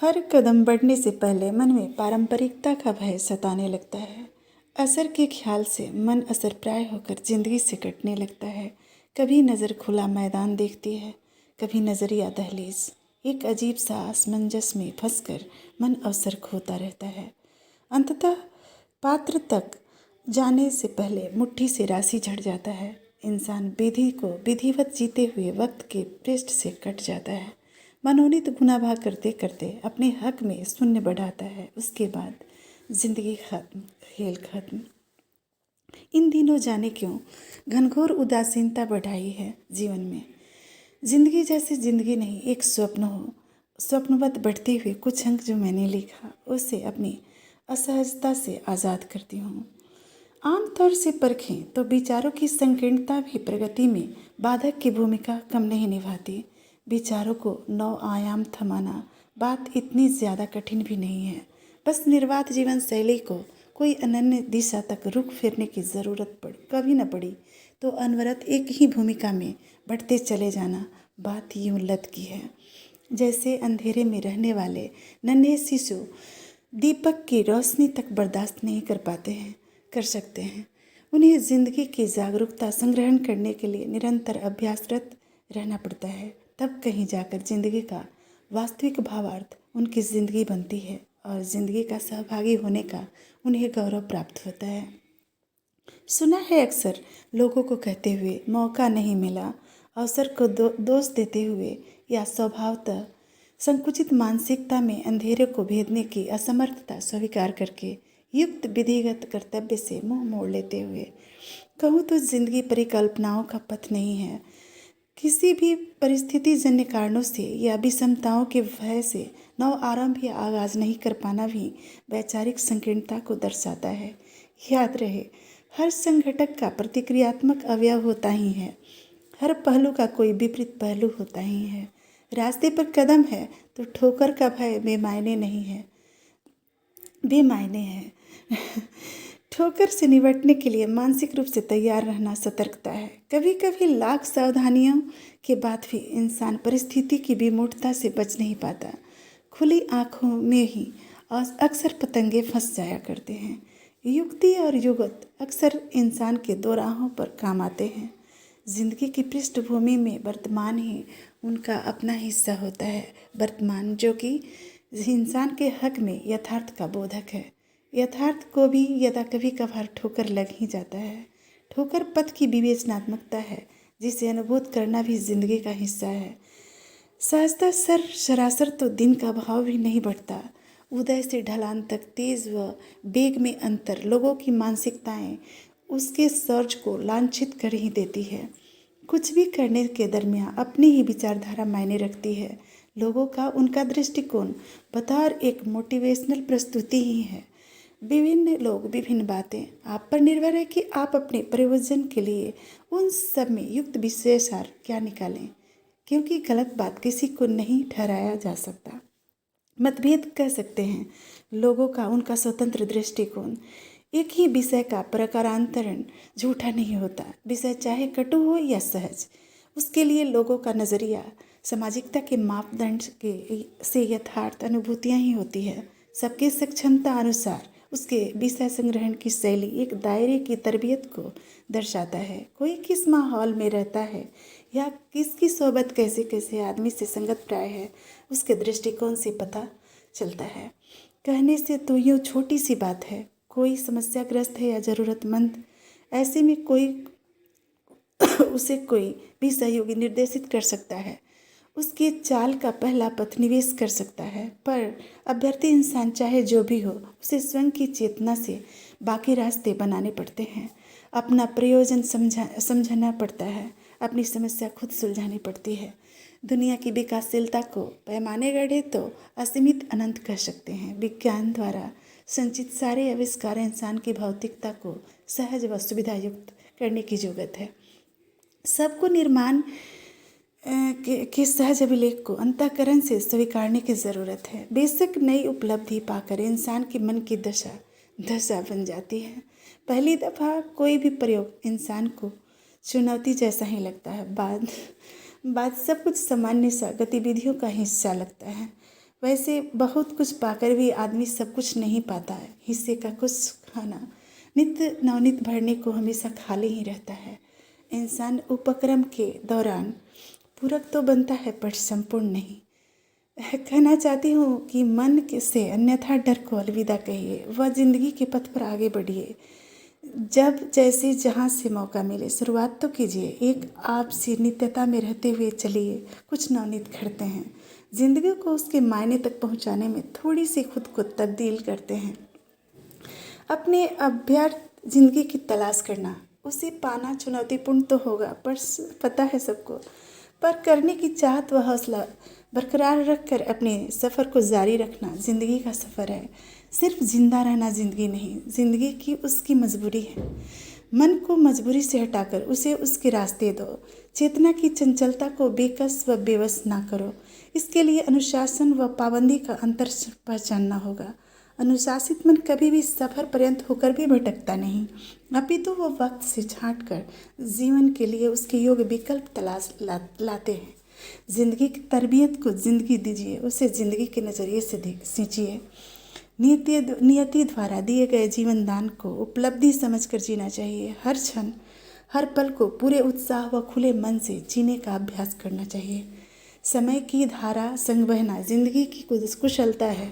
हर कदम बढ़ने से पहले मन में पारंपरिकता का भय सताने लगता है। असर के ख्याल से मन असरप्राय होकर जिंदगी से कटने लगता है। कभी नज़र खुला मैदान देखती है, कभी नज़रिया दहलीज। एक अजीब सा असमंजस में फंसकर मन अवसर खोता रहता है। अंततः पात्र तक जाने से पहले मुट्ठी से राशि झड़ जाता है। इंसान विधि को विधिवत जीते हुए वक्त के पृष्ठ से कट जाता है। मनोनीत गुनाह करते करते अपने हक में शून्य बढ़ाता है। उसके बाद जिंदगी खत्म, खेल खत्म। इन दिनों जाने क्यों घनघोर उदासीनता बढ़ाई है जीवन में। जिंदगी जैसे जिंदगी नहीं, एक स्वप्न हो। स्वप्नवत बढ़ते हुए कुछ अंक जो मैंने लिखा उसे अपनी असहजता से आज़ाद करती हूँ। आमतौर से परखें तो विचारों की संकीर्णता भी प्रगति में बाधक की भूमिका कम नहीं निभाती। विचारों को नौ आयाम थमाना बात इतनी ज़्यादा कठिन भी नहीं है। बस निर्वात जीवन शैली को कोई अनन्य दिशा तक रुख फेरने की ज़रूरत कभी न पड़ी तो अनवरत एक ही भूमिका में बढ़ते चले जाना बात यूं लत की है। जैसे अंधेरे में रहने वाले नन्हे शिशु दीपक की रोशनी तक बर्दाश्त नहीं कर सकते हैं। उन्हें जिंदगी की जागरूकता संग्रहण करने के लिए निरंतर अभ्यासरत रहना पड़ता है। तब कहीं जाकर जिंदगी का वास्तविक भावार्थ उनकी जिंदगी बनती है और जिंदगी का सहभागी होने का उन्हें गौरव प्राप्त होता है। सुना है अक्सर लोगों को कहते हुए, मौका नहीं मिला, अवसर को दोष देते हुए या स्वभावतः संकुचित मानसिकता में अंधेरे को भेदने की असमर्थता स्वीकार करके युक्त विधिगत कर्तव्य से मुंह मोड़ लेते हुए कहूँ तो जिंदगी परिकल्पनाओं का पथ नहीं है। किसी भी परिस्थिति जन्य कारणों से या विषमताओं के भय से नव आरंभ या आगाज नहीं कर पाना भी वैचारिक संकीर्णता को दर्शाता है। याद रहे, हर संघटक का प्रतिक्रियात्मक अवयव होता ही है। हर पहलू का कोई विपरीत पहलू होता ही है। रास्ते पर कदम है तो ठोकर का भय बेमायने नहीं है, बेमायने है। ठोकर से निपटने के लिए मानसिक रूप से तैयार रहना सतर्कता है। कभी कभी लाख सावधानियों के बाद भी इंसान परिस्थिति की विमूढ़ता से बच नहीं पाता। खुली आंखों में ही अक्सर पतंगे फंस जाया करते हैं। युक्ति और युगत अक्सर इंसान के दो राहों पर काम आते हैं। जिंदगी की पृष्ठभूमि में वर्तमान ही उनका अपना हिस्सा होता है। वर्तमान जो कि इंसान के हक में यथार्थ का बोधक है। यथार्थ को भी यदा कभी कभार ठोकर लग ही जाता है। ठोकर पथ की विवेचनात्मकता है जिसे अनुभूत करना भी जिंदगी का हिस्सा है। सहजता सरासर तो दिन का भाव भी नहीं बढ़ता। उदय से ढलान तक तेज व वेग में अंतर लोगों की मानसिकताएं उसके सर्ज को लांछित कर ही देती है। कुछ भी करने के दरमियान अपनी ही विचारधारा मायने रखती है। लोगों का उनका दृष्टिकोण बतौर एक मोटिवेशनल प्रस्तुति ही है। विभिन्न लोग, विभिन्न बातें, आप पर निर्भर है कि आप अपने प्रयोजन के लिए उन सब में युक्त विशेषार क्या निकालें, क्योंकि गलत बात किसी को नहीं ठहराया जा सकता। मतभेद कह सकते हैं लोगों का, उनका स्वतंत्र दृष्टिकोण। एक ही विषय का प्रकारांतरण झूठा नहीं होता। विषय चाहे कटु हो या सहज, उसके लिए लोगों का नज़रिया सामाजिकता के मापदंड के से यथार्थ अनुभूतियाँ ही होती है। सबके सक्षमता अनुसार उसके विषय संग्रहण की शैली एक दायरे की तरबियत को दर्शाता है। कोई किस माहौल में रहता है या किसकी सोबत कैसे कैसे आदमी से संगत प्राय है, उसके दृष्टिकोण से पता चलता है। कहने से तो यूँ छोटी सी बात है, कोई समस्याग्रस्त है या ज़रूरतमंद, ऐसे में कोई उसे कोई भी सहयोगी निर्देशित कर सकता है, उसके चाल का पहला पथ निवेश कर सकता है। पर अभ्यर्थी इंसान चाहे जो भी हो, उसे स्वयं की चेतना से बाकी रास्ते बनाने पड़ते हैं। अपना प्रयोजन समझना पड़ता है। अपनी समस्या खुद सुलझानी पड़ती है। दुनिया की विकासशीलता को पैमाने गढ़े तो असीमित अनंत कह सकते हैं। विज्ञान द्वारा संचित सारे आविष्कार इंसान की भौतिकता को सहज व सुविधायुक्त करने की जरूरत है। सबको निर्माण के सहज अभिलेख को अंतःकरण से स्वीकारने की ज़रूरत है। बेशक नई उपलब्धि पाकर इंसान के मन की दशा बन जाती है। पहली दफ़ा कोई भी प्रयोग इंसान को चुनौती जैसा ही लगता है। बाद सब कुछ सामान्य सा गतिविधियों का हिस्सा लगता है। वैसे बहुत कुछ पाकर भी आदमी सब कुछ नहीं पाता है। हिस्से का कुछ खाना नित्य नवनीत भरने को हमेशा खाली ही रहता है। इंसान उपक्रम के दौरान पूरक तो बनता है पर संपूर्ण नहीं। कहना चाहती हूँ कि मन से अन्यथा डर को अलविदा कहिए, वह जिंदगी के पथ पर आगे बढ़िए। जब जैसे जहाँ से मौका मिले शुरुआत तो कीजिए। एक आपसी नित्यता में रहते हुए चलिए, कुछ नवनीत घड़ते हैं। जिंदगी को उसके मायने तक पहुँचाने में थोड़ी सी खुद को तब्दील करते हैं। अपने अभ्यर्थ जिंदगी की तलाश करना, उसे पाना चुनौतीपूर्ण तो होगा पर पता है सबको, पर करने की चाहत व हौसला बरकरार रखकर अपने सफ़र को जारी रखना जिंदगी का सफ़र है। सिर्फ जिंदा रहना जिंदगी नहीं, जिंदगी की उसकी मजबूरी है। मन को मजबूरी से हटाकर उसे उसके रास्ते दो। चेतना की चंचलता को बेकस व बेबस ना करो। इसके लिए अनुशासन व पाबंदी का अंतर पहचानना होगा। अनुशासित मन कभी भी सफर पर्यंत होकर भी भटकता नहीं, अपितु वो वक्त से छांट कर जीवन के लिए उसके योग्य विकल्प तलाश लाते हैं। जिंदगी की तरबियत को जिंदगी दीजिए, उसे जिंदगी के नज़रिए से सींचिए। नियति द्वारा दिए गए जीवन दान को उपलब्धि समझकर जीना चाहिए। हर क्षण हर पल को पूरे उत्साह व खुले मन से जीने का अभ्यास करना चाहिए। समय की धारा संग बहना जिंदगी की कुशलता है।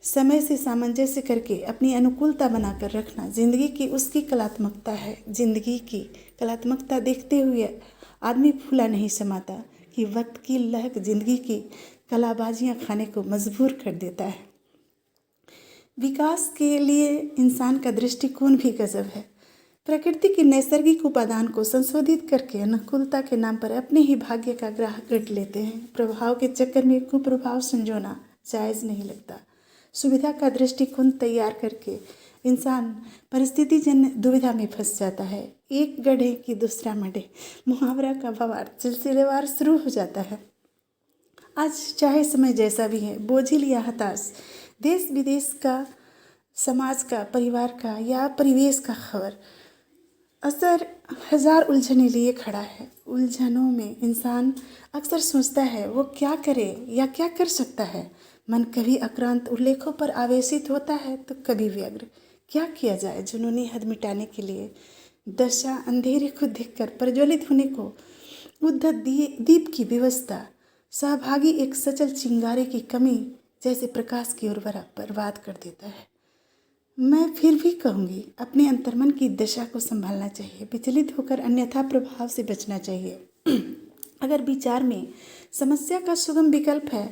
समय से सामंजस्य करके अपनी अनुकूलता बनाकर रखना जिंदगी की उसकी कलात्मकता है। जिंदगी की कलात्मकता देखते हुए आदमी फूला नहीं समाता कि वक्त की लहक जिंदगी की कलाबाजियां खाने को मजबूर कर देता है। विकास के लिए इंसान का दृष्टिकोण भी गजब है। प्रकृति के नैसर्गिक उपादान को संशोधित करके अनुकूलता के नाम पर अपने ही भाग्य का ग्राह गढ़ लेते हैं। प्रभाव के चक्कर में कुप्रभाव संजोना जायज़ नहीं लगता। सुविधा का दृष्टिकोण तैयार करके इंसान परिस्थिति जन्य दुविधा में फंस जाता है। एक गढ़े कि दूसरा मढ़े, मुहावरा का भावार्थ सिलसिलेवार शुरू हो जाता है। आज चाहे समय जैसा भी है, बोझिल या हताश, देश विदेश का, समाज का, परिवार का या परिवेश का खबर असर हजार उलझने लिए खड़ा है। उलझनों में इंसान अक्सर सोचता है वो क्या करे या क्या कर सकता है। मन कभी आक्रांत उल्लेखों पर आवेशित होता है तो कभी व्यग्र। क्या किया जाए जुनूनी हद मिटाने के लिए? दशा अंधेरे को देखकर प्रज्वलित होने को उद्धत दीप की व्यवस्था, सहभागी एक सचल चिंगारे की कमी जैसे प्रकाश की ओर बर्बाद कर देता है। मैं फिर भी कहूँगी, अपने अंतर्मन की दशा को संभालना चाहिए, विचलित होकर अन्यथा प्रभाव से बचना चाहिए। अगर विचार में समस्या का सुगम विकल्प है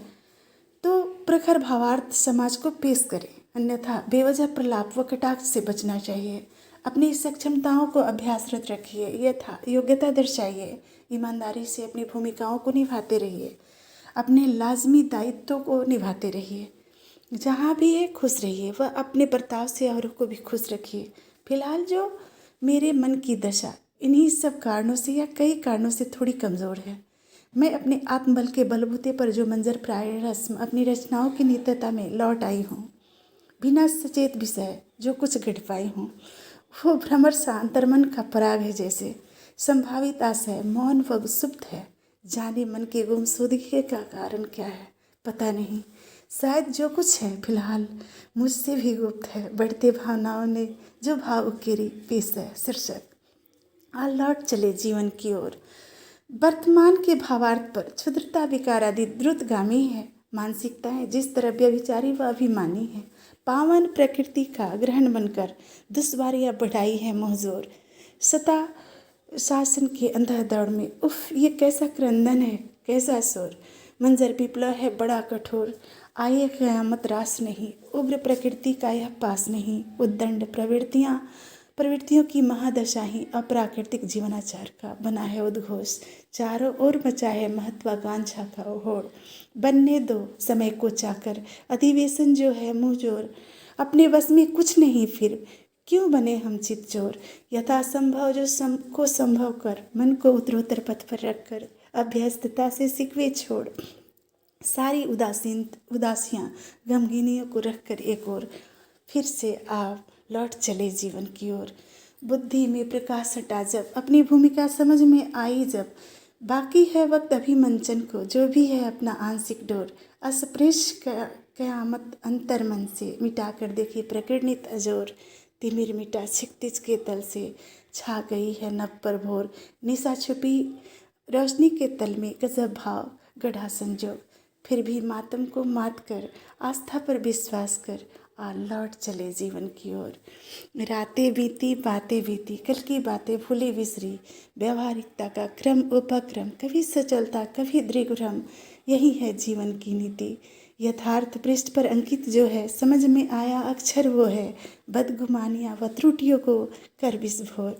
तो प्रखर भावार्थ समाज को पेश करें, अन्यथा बेवजह प्रलाप व कटाक्ष से बचना चाहिए। अपनी सक्षमताओं को अभ्यासरत रखिए, यथा योग्यता दर्शाइए, ईमानदारी से अपनी भूमिकाओं को निभाते रहिए, अपने लाजमी दायित्वों को निभाते रहिए। जहाँ भी है खुश रहिए व अपने बर्ताव से औरों को भी खुश रखिए। फिलहाल जो मेरे मन की दशा इन्हीं सब कारणों से या कई कारणों से थोड़ी कमज़ोर है। मैं अपने आत्मबल के बलबूते पर जो मंजर प्राय रस्म अपनी रचनाओं की नित्यता में लौट आई हूँ, बिना सचेत विषय जो कुछ घट पाई हूँ, वो भ्रमर सा अंतर्मन का पराग है जैसे। संभावित आशय मौन व सुप्त है। जाने मन के गुमशुदगी का कारण क्या है पता नहीं। शायद जो कुछ है फिलहाल मुझसे भी गुप्त है। बढ़ते भावनाओं ने जो भाव उकेरी पेश है शीर्षक आ लौट चले जीवन की ओर। वर्तमान के भावार्थ पर क्षुद्रता विकार आदि द्रुतगामी है। मानसिकताएं जिस तरह व्यभिचारी व अभिमानी है, पावन प्रकृति का ग्रहण बनकर दुश्वारियाँ बढ़ाई है मोहजोर। सता शासन के अंधा दौड़ में उफ ये कैसा क्रंदन है, कैसा शोर। मंजर विप्लव है बड़ा कठोर, आए क़यामत रास नहीं। उग्र प्रकृति का यह पास नहीं, उद्दंड प्रवृत्तियों की महादशा ही अप्राकृतिक जीवनाचार का बना है उद्घोष। चारों ओर मचा है महत्वाकांक्षा का ओहोड़। बनने दो समय को चाकर, अधिवेशन जो है मुँहजोर। अपने बस में कुछ नहीं फिर क्यों बने हम चितचोर। यथासंभव जो को संभव कर, मन को उत्तरोत्तर पथ पर रखकर, अभ्यस्तता से सिकवे छोड़, सारी उदासियाँ गमगीनियों को रखकर एक ओर फिर से आप लौट चले जीवन की ओर। बुद्धि में प्रकाश हटा जब, अपनी भूमिका समझ में आई जब, बाकी है वक्त अभी मंचन को, जो भी है अपना आंशिक डोर, अस्पृश्य कयामत अंतर मन से, मिटा कर देखी प्रकीर्णित अजोर, तिमिर मिटा क्षितिज के तल से, छा गई है नभ पर भोर, निशा छुपी रोशनी के तल में गजब भाव गढ़ा संजोग, फिर भी मातम को मात कर, आस्था पर विश्वास कर, आ लौट चले जीवन की ओर। रातें बीती बातें बीती, कल की बातें भूली बिसरी, व्यवहारिकता का क्रम उपक्रम, कभी सचलता कभी दृढ़, यही है जीवन की नीति। यथार्थ पृष्ठ पर अंकित जो है, समझ में आया अक्षर वो है, बदगुमानियाँ व त्रुटियों को कर विस्फोर,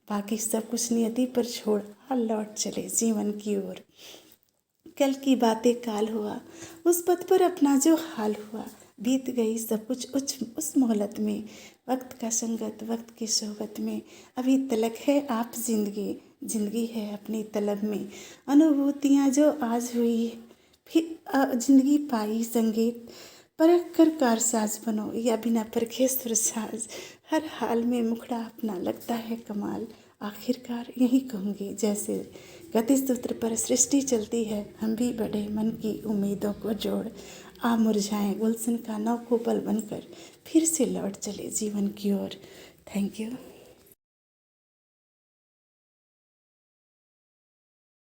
बाकी सब कुछ नियति पर छोड़, आ लौट चले जीवन की ओर। कल की बातें काल हुआ, उस पथ पर अपना जो हाल हुआ, बीत गई सब कुछ उस मोहलत में, वक्त का संगत वक्त की सोहबत में, अभी तलक है आप जिंदगी, जिंदगी है अपनी तलब में, अनुभूतियाँ जो आज हुई फिर जिंदगी पाई संगीत, परख कर कारसाज बनो या बिना परखे सुरसाज, हर हाल में मुखड़ा अपना लगता है कमाल, आखिरकार यही कहूँगी जैसे गति सूत्र पर सृष्टि चलती है, हम भी बढ़े मन की उम्मीदों को जोड़, आ मुरझाएं गुलशन का नव कोपल बनकर, फिर से लौट चले जीवन की ओर। Thank you.